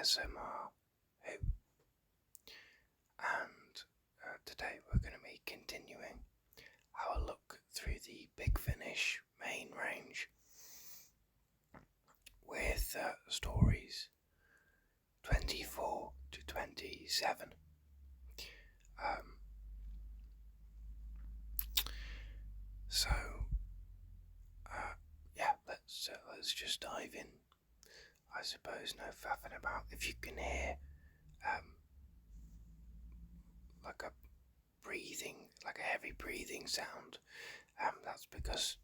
ASMR Who, and today we're going to be continuing our look through the Big Finish main range with stories 24 to 27. Let's just dive in. I suppose no faffing about. If you can hear like a heavy breathing sound, that's because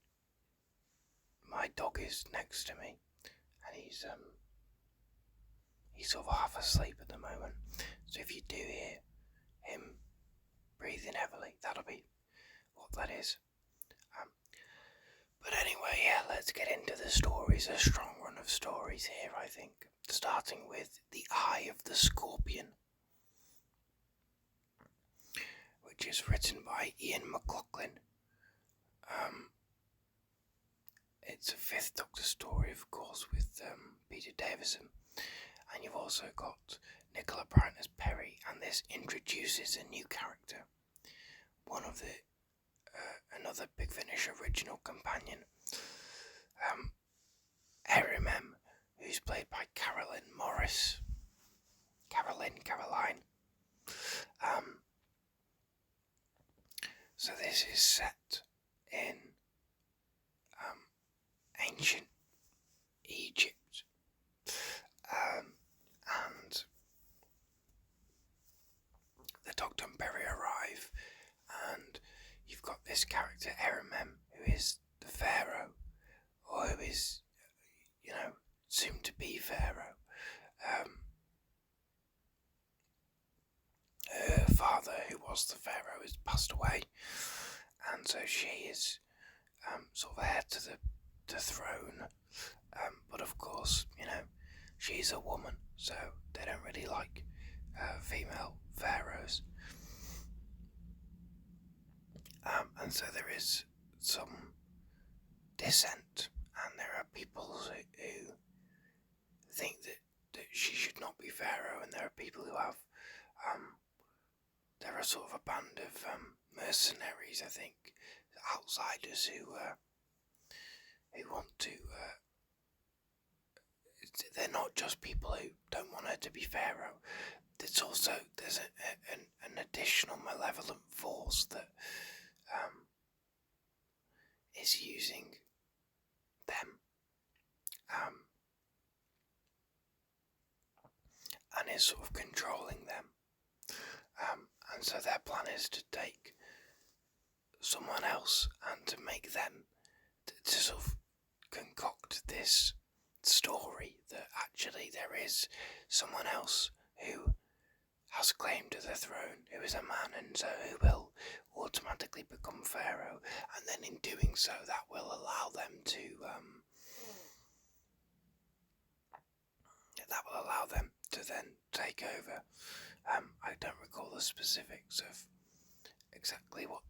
my dog is next to me and he's sort of half asleep at the moment. So if you do hear him breathing heavily, that'll be what that is. But anyway, let's get into the stories. A strong run of stories here, I think. Starting with The Eye of the Scorpion, which is written by Ian McLaughlin. It's a Fifth Doctor story, of course, with Peter Davison. And you've also got Nicola Bryant as Perry, and this introduces a new character. One of the another Big Finish original companion, heir, who's played by Caroline Morris. Caroline. So this is set in ancient Egypt, and the Doctor and Perry arrive, and you've got this character, heir, who is the Pharaoh, or who is, soon to be Pharaoh. Her father, who was the Pharaoh, has passed away, and so she is sort of heir to the throne. But of course, she's a woman, so they don't really like female pharaohs. And so there is some dissent, and there are people who think that she should not be Pharaoh, and there are people who have, there are sort of a band of mercenaries, I think, outsiders who want to, they're not just people who don't want her to be Pharaoh. There's an additional malevolent force that is using them, and is sort of controlling them, and so their plan is to take someone else and to make them to sort of concoct this story that actually there is someone else who has claim to the throne, who is a man, and so who will automatically become Pharaoh, and then in doing so that will allow them to then take over. I don't recall the specifics of exactly what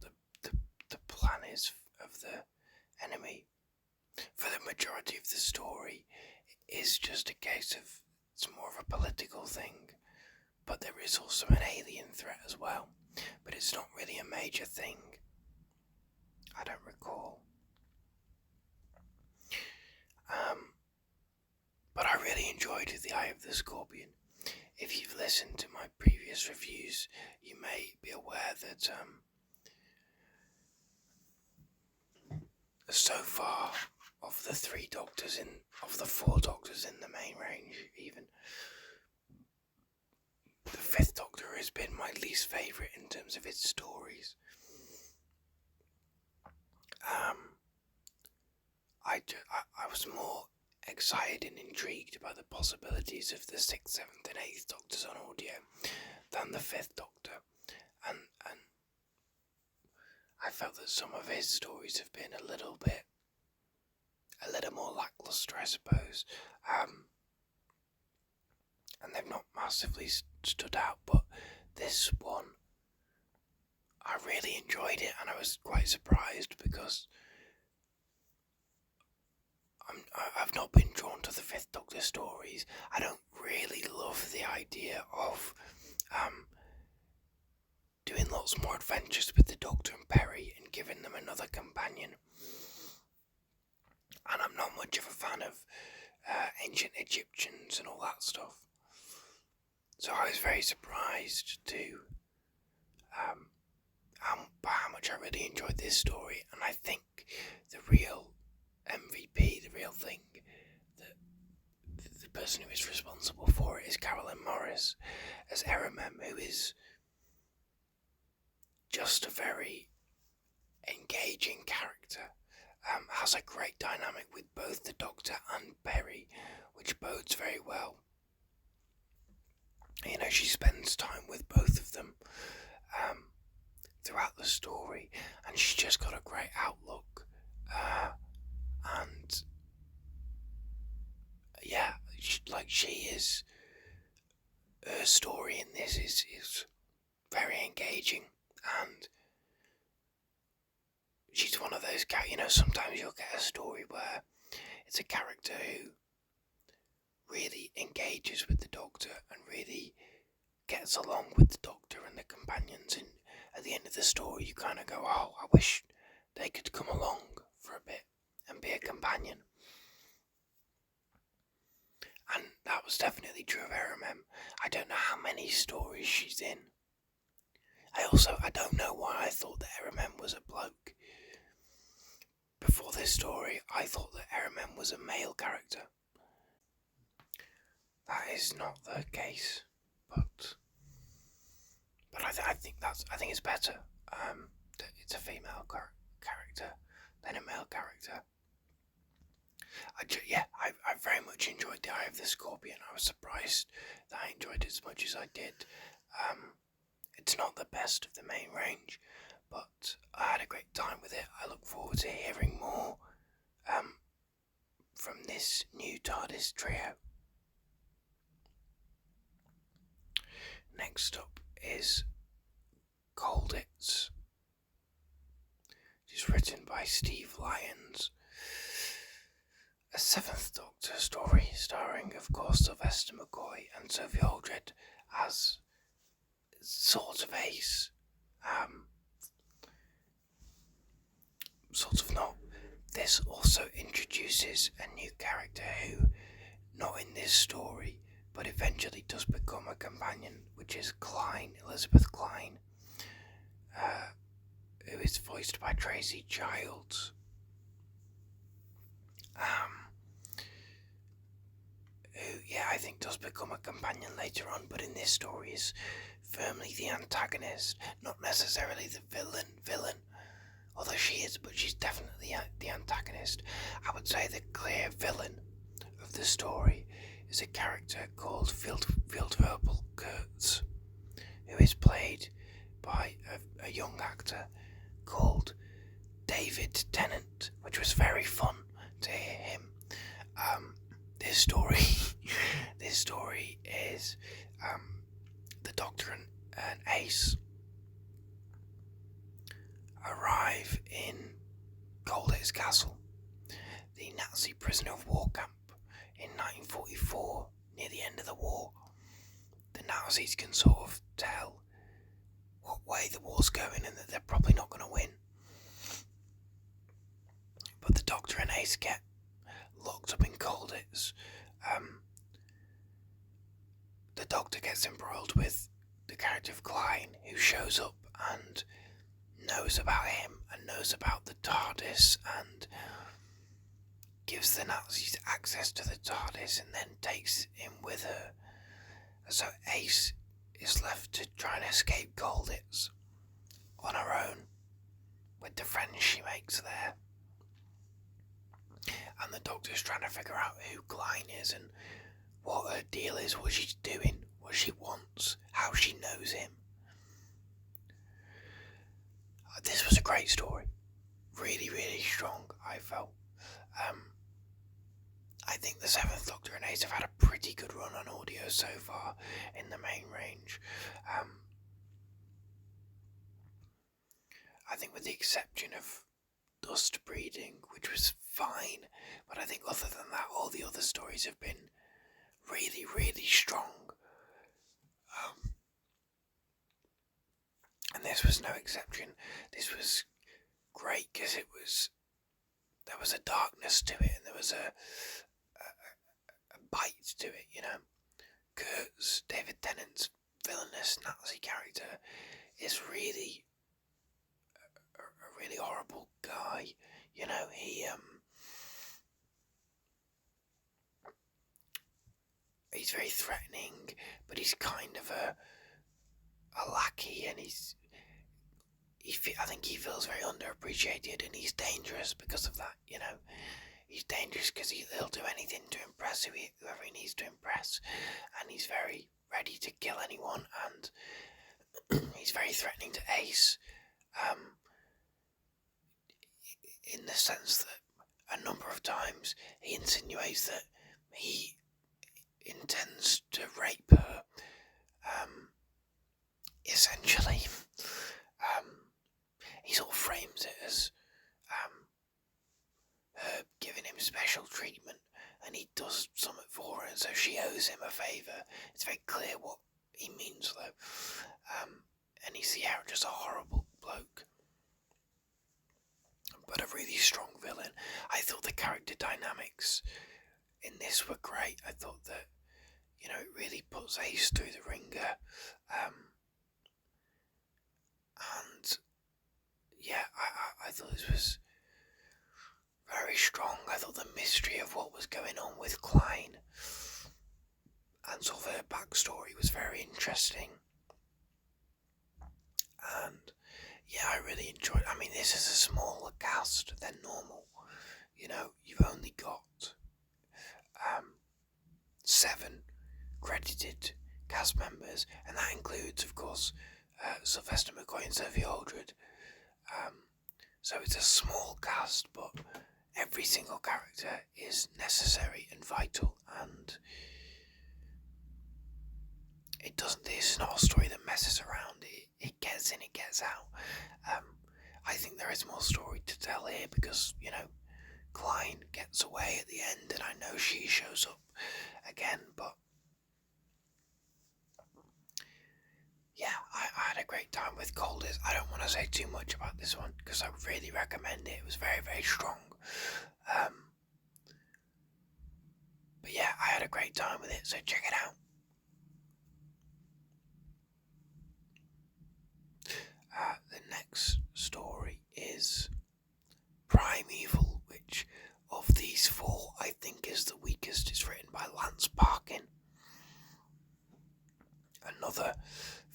the plan is of the enemy. For the majority of the story, it is just a case of, it's more of a political thing, but there is also an alien threat as well, but it's not really a major thing. I don't recall. But I really enjoyed The Eye of the Scorpion. If you've listened to my previous reviews, you may be aware that so far, of the four Doctors in the main range, even, the Fifth Doctor has been my least favourite in terms of its stories. I was more excited and intrigued by the possibilities of the 6th, 7th and 8th Doctors on audio than the 5th Doctor, and I felt that some of his stories have been a little more lacklustre, I suppose, and they've not massively stood out, but this one, I really enjoyed it, and I was quite surprised because I've not been drawn to the Fifth Doctor stories. I don't really love the idea of doing lots more adventures with the Doctor and Perry and giving them another companion. And I'm not much of a fan of ancient Egyptians and all that stuff. So I was very surprised to how much I really enjoyed this story. And I think the real MVP, the real thing, the person who is responsible for it is Carolyn Morris as Erimem, who is just a very engaging character. Has a great dynamic with both the Doctor and Perry, which bodes very well. You know, she spends time with both of them throughout the story, and she's just got a great outlook. And yeah, she is. Her story in this is very engaging, and she's one of those characters. You know, sometimes you'll get a story where it's a character who really engages with the Doctor and really gets along with the Doctor and the companions, and at the end of the story you kind of go, oh, I wish they could come along for a bit and be a companion. And that was definitely true of Erimem. I don't know how many stories she's in. I don't know why I thought that Erimem was a bloke. Before this story, I thought that Erimem was a male character. That is not the case, but I think it's better that it's a female character than a male character. I very much enjoyed The Eye of the Scorpion. I was surprised that I enjoyed it as much as I did. It's not the best of the main range, but I had a great time with it. I look forward to hearing more from this new TARDIS trio. Next up is Colditz. It is written by Steve Lyons. A Seventh Doctor story starring, of course, Sylvester McCoy and Sophie Aldred as sort of Ace. Sort of not. This also introduces a new character who, not in this story, but eventually does become a companion, which is Elizabeth Klein, who is voiced by Tracy Childs. Who, I think does become a companion later on, but in this story is firmly the antagonist, not necessarily the villain, although she is, but she's definitely the antagonist. I would say the clear villain of the story is a character called Fieldverbal Kurtz, who is played by a young actor called David Tennant, which was very fun to hear him. This story is the Doctor and Ace arrive in Colditz Castle, the Nazi prisoner of war camp, in 1944, near the end of the war. The Nazis can sort of tell what way the war's going and that they're probably not going to win. But the Doctor and Ace get locked up in Colditz. The Doctor gets embroiled with the character of Klein, who shows up and knows about him and knows about the TARDIS and gives the Nazis access to the TARDIS and then takes him with her. So Ace is left to try and escape Colditz on her own with the friends she makes there. And the Doctor's trying to figure out who Klein is and what her deal is, what she's doing, what she wants, how she knows him. This was a great story. Really, really strong, I felt. I think the Seventh Doctor and Ace have had a pretty good run on audio so far in the main range. I think with the exception of dust breeding, which was fine, but I think other than that, all the other stories have been really, really strong. And this was no exception. This was great because there was a darkness to it, and there was a bite to it, Kurt's, David Tennant's villainous Nazi character, is really a really horrible guy. He's very threatening, but he's kind of a lackey, and I think he feels very underappreciated, and he's dangerous because of that. He's dangerous because he'll do anything to impress whoever he needs to impress, and he's very ready to kill anyone, and he's very threatening to Ace, in the sense that a number of times he insinuates that he intends to rape her, essentially. He sort of frames it as her giving him special treatment, and he does something for her, and so she owes him a favour. It's very clear what he means, though. And he's the heir, just a horrible bloke, but a really strong villain. I thought the character dynamics in this were great. I thought that, it really puts Ace through the ringer. And yeah, I thought this was very strong. I thought the mystery of what was going on with Klein and sort of her backstory was very interesting. And yeah, I really enjoyed it. I mean, this is a smaller cast than normal. You've only got 7 credited cast members, and that includes, of course, Sylvester McCoy and Sophie Aldred. So it's a small cast, but every single character is necessary and vital, and this is not a story that messes around. It gets in, it gets out. I think there is more story to tell here because, Klein gets away at the end, and I know she shows up again, but yeah, I had a great time with Colditz. I don't want to say too much about this one because I really recommend it. It was very, very strong. But yeah, I had a great time with it, so check it out. The next story is Primeval, which of these 4 I think is the weakest. It's written by Lance Parkin. Another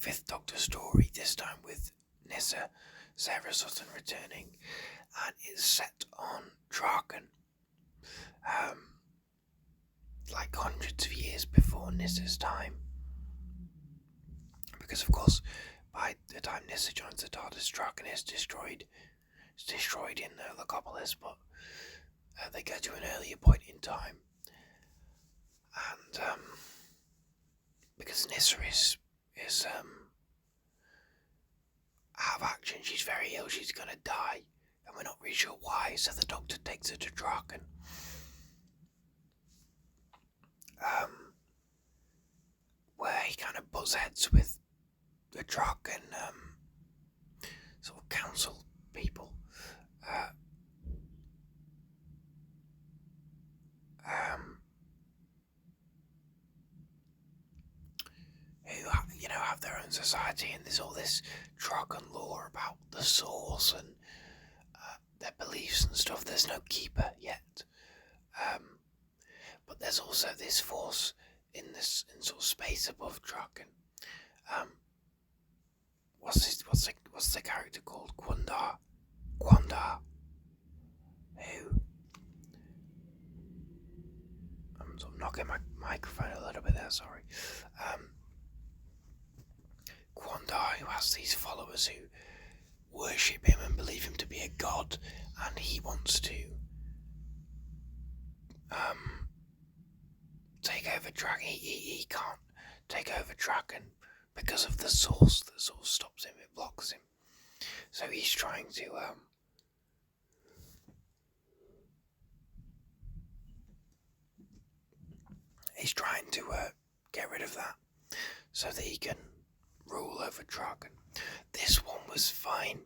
5th Doctor story, this time with Nyssa, Sarah Sutton returning, and it's set on Draken, like hundreds of years before Nyssa's time. Because of course, by the time Nyssa joins the TARDIS, Draken is destroyed. It's destroyed in Logopolis, but they go to an earlier point in time, and because Nyssa is out of action, she's very ill, she's gonna die, and we're not really sure why, so the Doctor takes her to Draken. Where he kind of butts heads with the Draken sort of council people. Who have their own society, and there's all this Draken lore about the source and their beliefs and stuff. There's no keeper yet, but there's also this force in sort of space above Draken. What's the character called? Gwandar, who I'm sort of knocking my microphone a little bit there, sorry. Gwandar, who has these followers who worship him and believe him to be a god, and he wants to take over Draken. He can't take over Draken because of the source that sort of stops him, it blocks him. So he's trying to he's trying to get rid of that so that he can rule over Draken. This one was fine.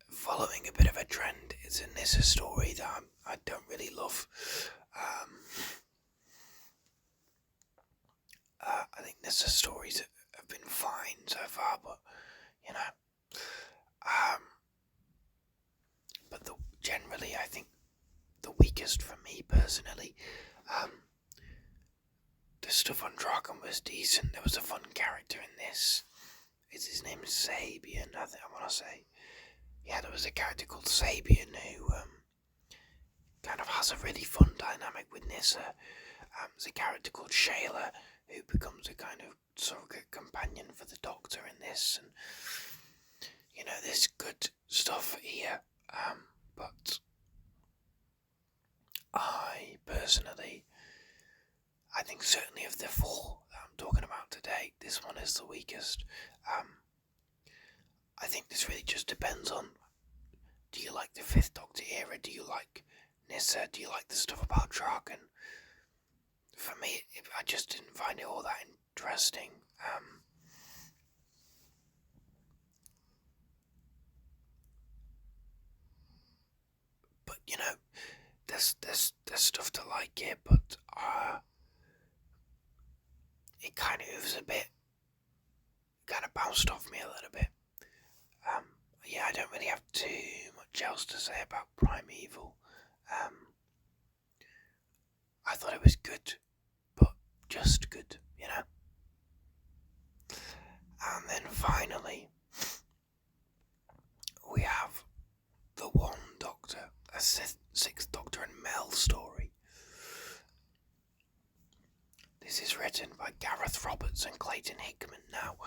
Following a bit of a trend, it's a Nissa story that I don't really love. I think Nissa stories have been fine so far, but but generally I think the weakest for me personally. The stuff on Draken was decent. There was a fun character in this. His name is Sabian, I want to say. Yeah, there was a character called Sabian who kind of has a really fun dynamic with Nissa. There's a character called Shayla who becomes a kind of surrogate companion for the Doctor in this, and there's good stuff here. But I personally, I think certainly of the four that I'm talking about today, this one is the weakest. I think this really just depends on, do you like the Fifth Doctor era? Do you like Nissa? Do you like the stuff about Draken? For me, I just didn't find it all that interesting. But there's stuff to like here, but it kind of bounced off me a little bit. Yeah, I don't really have too much else to say about Primeval. I thought it was good, but just good, And then finally, we have the One Doctor, a Sixth Doctor and Mel story. This is written by Gareth Roberts and Clayton Hickman. Now,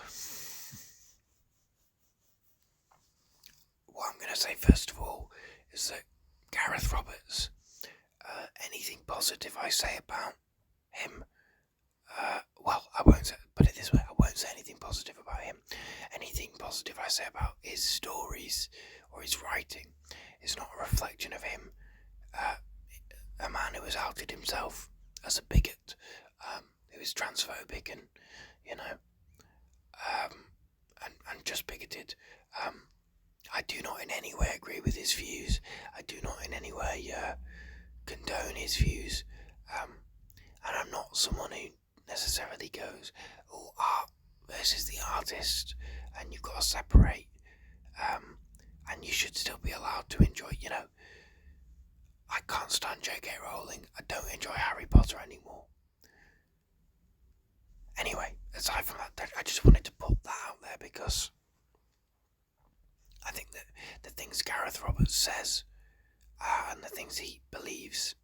what I'm going to say first of all is that Gareth Roberts, anything positive I say about him, I won't put it this way, I won't say anything positive about him. Anything positive I say about his stories or his writing is not a reflection of him, a man who has outed himself as a bigot, who is transphobic and, and just bigoted. I do not in any way agree with his views. I do not in any way condone his views. And I'm not someone who necessarily goes, oh, art versus the artist, and you've got to separate, and you should still be allowed to enjoy, I can't stand J.K. Rowling. I don't enjoy Harry Potter anymore. Anyway, aside from that, I just wanted to put that out there because I think that the things Gareth Roberts says and the things he believes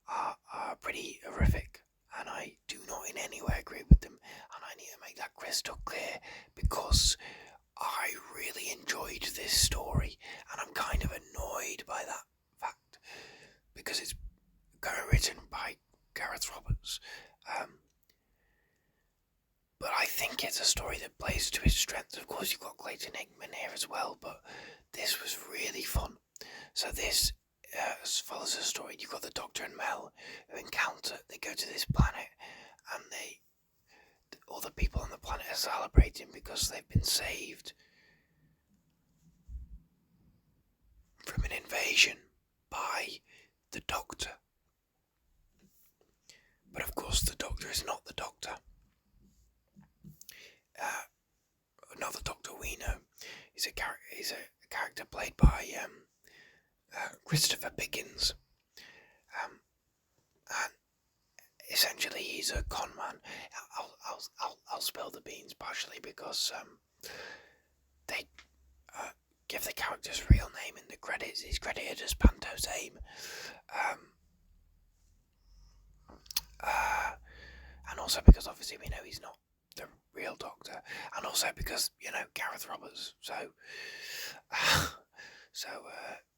are pretty horrific, and I do not in any way agree with them, and I need to make that crystal clear because I really enjoyed this story, and I'm kind of annoyed by that fact because it's written by Gareth Roberts. But I think it's a story that plays to his strengths. Of course, you've got Clayton Hickman here as well, but this was really fun. So this follows a story. You've got the Doctor and Mel who they go to this planet, and all the people on the planet are celebrating because they've been saved from an invasion by the Doctor. But of course the Doctor is not the Doctor. Not the Doctor we know. He's a character played by Christopher Pickens, and essentially he's a con man. I'll spill the beans partially because they give the character's real name in the credits. He's credited as Pantos Aim, and also because obviously we know he's not the real Doctor, and also because Gareth Roberts. So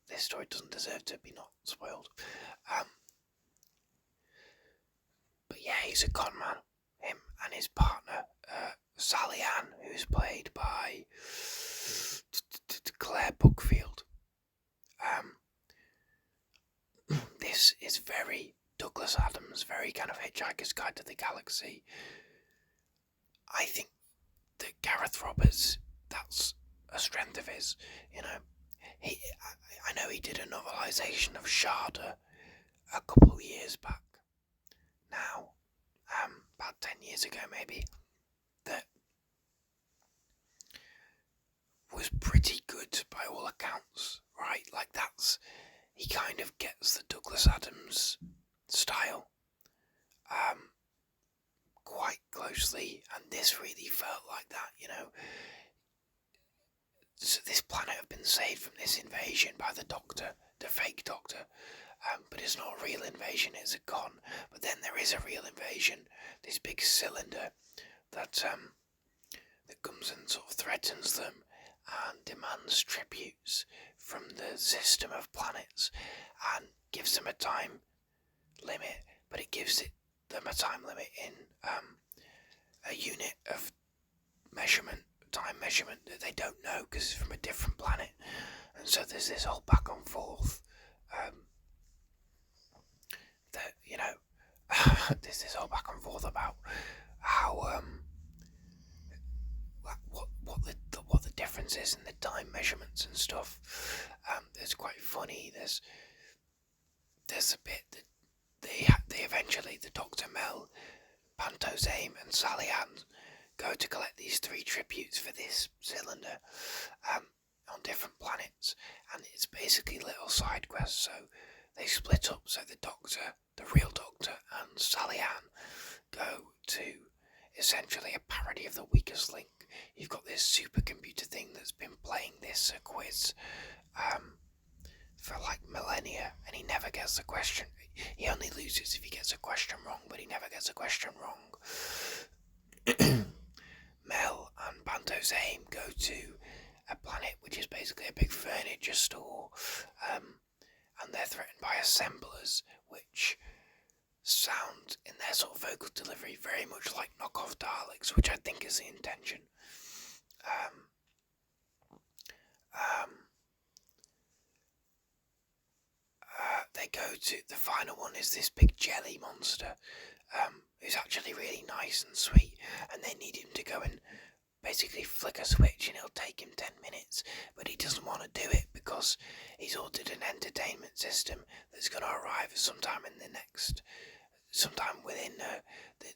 this story doesn't deserve to be not spoiled. But yeah, he's a con man. Him and his partner, Sally Ann, who's played by Claire Bookfield. This is very Douglas Adams, very kind of Hitchhiker's Guide to the Galaxy. I think that Gareth Roberts, that's a strength of his. I know he did a novelisation of Sharda a couple of years back. Now, about 10 years ago maybe, that was pretty good by all accounts, right? Like he kind of gets the Douglas Adams style quite closely, and this really felt like that, So this planet had been saved from this invasion by the Doctor, the fake Doctor, but it's not a real invasion, it's a con. But then there is a real invasion, this big cylinder that comes and sort of threatens them and demands tributes from the system of planets and gives them a time limit, but it gives them a time limit in a unit of time measurement that they don't know because it's from a different planet. And so there's this whole back and forth that, there's this whole back and forth about how what the difference is in the time measurements and stuff. It's quite funny. There's a bit that they eventually, the Dr. Mel, Pantos Aim and Sally Ann go to collect these 3 tributes for this cylinder on different planets, and it's basically little side quests. So they split up, so the Doctor, the real Doctor, and Sally Ann go to essentially a parody of the Weakest Link. You've got this supercomputer thing that's been playing this quiz for like millennia, and he never gets the question. He only loses if he gets a question wrong, but he never gets a question wrong. Mel and Pantos Aim go to a planet which is basically a big furniture store, and they're threatened by assemblers, which sound in their sort of vocal delivery very much like knockoff Daleks, which I think is the intention. They go to, the final one is this big jelly monster, who's actually really nice and sweet, and they need him to go and basically flick a switch and it'll take him 10 minutes, but he doesn't want to do it because he's ordered an entertainment system that's going to arrive sometime within the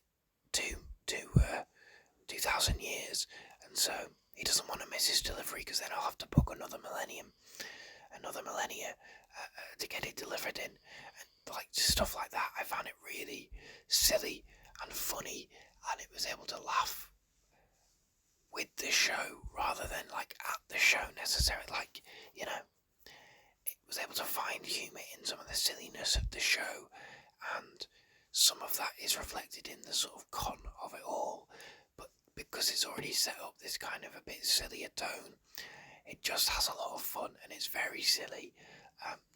2,000 years, and so he doesn't want to miss his delivery because then I'll have to book another millennia to get it delivered in, and like stuff like that. I found it really silly and funny, and it was able to laugh with the show rather than like at the show necessarily. Like, it was able to find humour in some of the silliness of the show, and some of that is reflected in the sort of con of it all. But because it's already set up this kind of a bit sillier tone, it just has a lot of fun and it's very silly.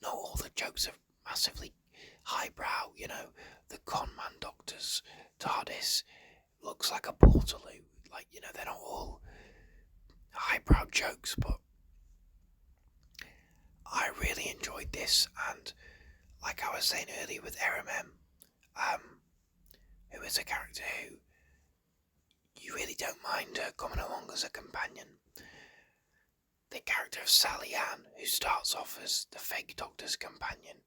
Not all the jokes are massively highbrow, the con man Doctor's TARDIS looks like a portaloo. Like, they're not all highbrow jokes, but I really enjoyed this, and like I was saying earlier with RMM, who is a character who you really don't mind her coming along as a companion. The character of Sally Ann, who starts off as the fake Doctor's companion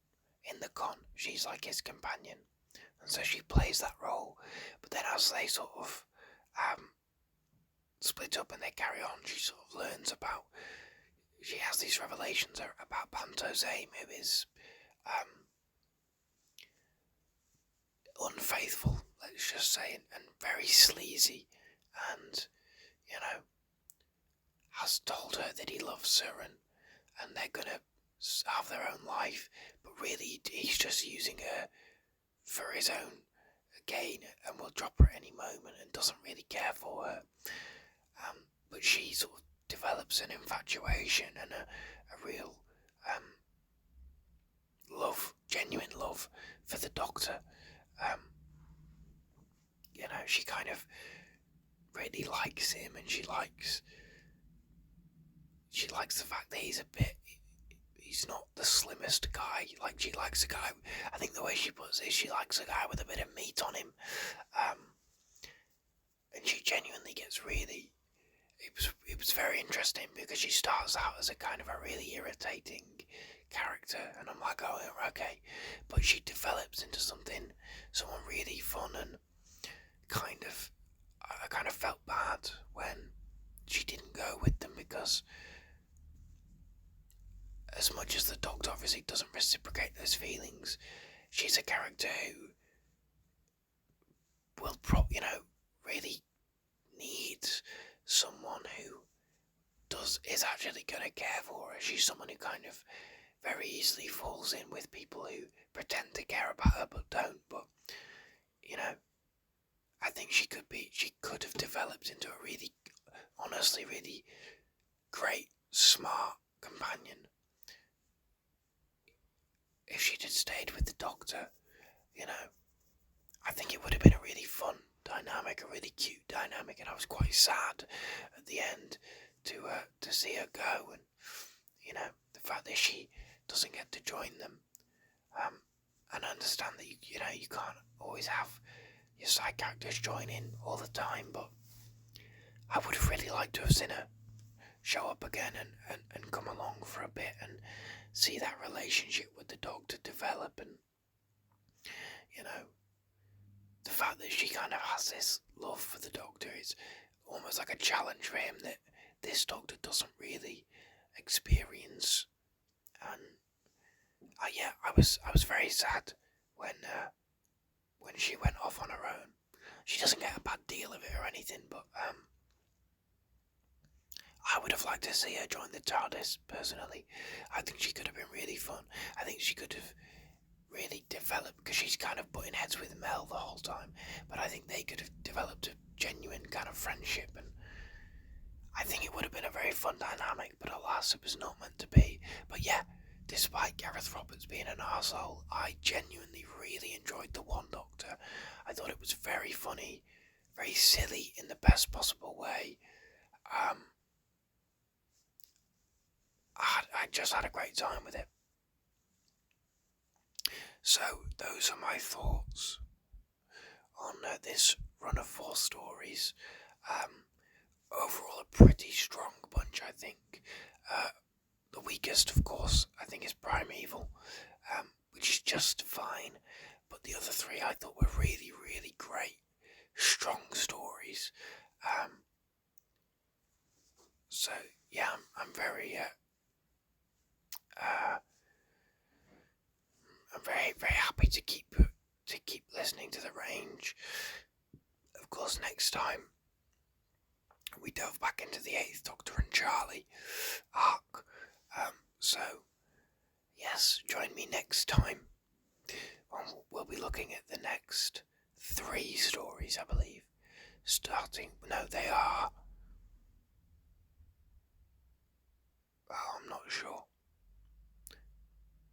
in the con, she's like his companion, and so she plays that role. But then as they sort of split up and they carry on, she sort of learns about, she has these revelations about Pantos Aim, who is unfaithful, let's just say, and very sleazy, and has told her that he loves her and they're gonna have their own life, but really he's just using her for his own gain and will drop her at any moment and doesn't really care for her. But she sort of develops an infatuation and a real love, genuine love for the Doctor. She kind of really likes him, and she likes the fact that he's he's not the slimmest guy. Like, she likes a guy, I think the way she puts it, she likes a guy with a bit of meat on him. And she genuinely gets really, it was very interesting because she starts out as a kind of a really irritating character, and I'm like, oh, okay, but she develops into someone really fun, and I kind of felt bad when she didn't go with them, because as much as the Doctor obviously doesn't reciprocate those feelings, she's a character who will really needs someone who is actually going to care for her. She's someone who kind of very easily falls in with people who pretend to care about her but don't. But I think she could have developed into a really, honestly, really great, smart companion if she'd have stayed with the Doctor. I think it would have been a really fun dynamic, a really cute dynamic, and I was quite sad at the end to see her go, and the fact that she doesn't get to join them. And I understand that you can't always have your side characters join in all the time, but I would have really liked to have seen her show up again and come along for a bit and see that relationship with the Doctor develop, and the fact that she kind of has this love for the Doctor is almost like a challenge for him that this Doctor doesn't really experience. And I was very sad when she went off on her own. She doesn't get a bad deal of it or anything, but I would have liked to see her join the TARDIS personally. I think she could have been really fun. I think she could have really developed, because she's kind of butting heads with Mel the whole time, but I think they could have developed a genuine kind of friendship, and I think it would have been a very fun dynamic, but alas, it was not meant to be. But yeah, despite Gareth Roberts being an arsehole, I genuinely really enjoyed the One Doctor. I thought it was very funny, very silly in the best possible way. I just had a great time with it. So those are my thoughts on this run of 4 stories. Overall, a pretty strong bunch, I think. The weakest, of course, I think is Primeval, which is just fine. But the other 3 I thought were really, really great, strong stories. So yeah, I'm very I'm very, very happy to keep listening to the range. Of course, next time we delve back into the 8th Doctor and Charlie arc. So yes, join me next time. We'll be looking at the next 3 stories, I believe. They are. I'm not sure.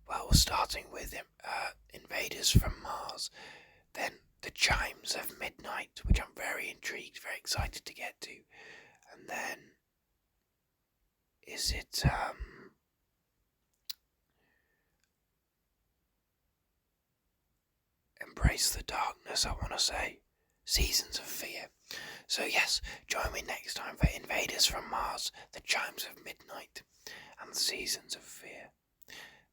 Well, we're starting with Invaders from Mars, then The Chimes of Midnight, which I'm very intrigued, very excited to get to, and then is it Embrace the Darkness, I want to say, Seasons of Fear. So yes, join me next time for Invaders from Mars, The Chimes of Midnight, and Seasons of Fear.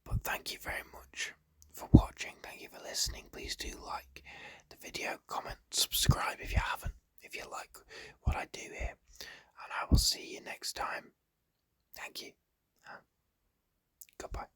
But thank you very much for watching, thank you for listening. Please do like the video, comment, subscribe if you haven't, if you like what I do here. And I will see you next time. Thank you. Goodbye.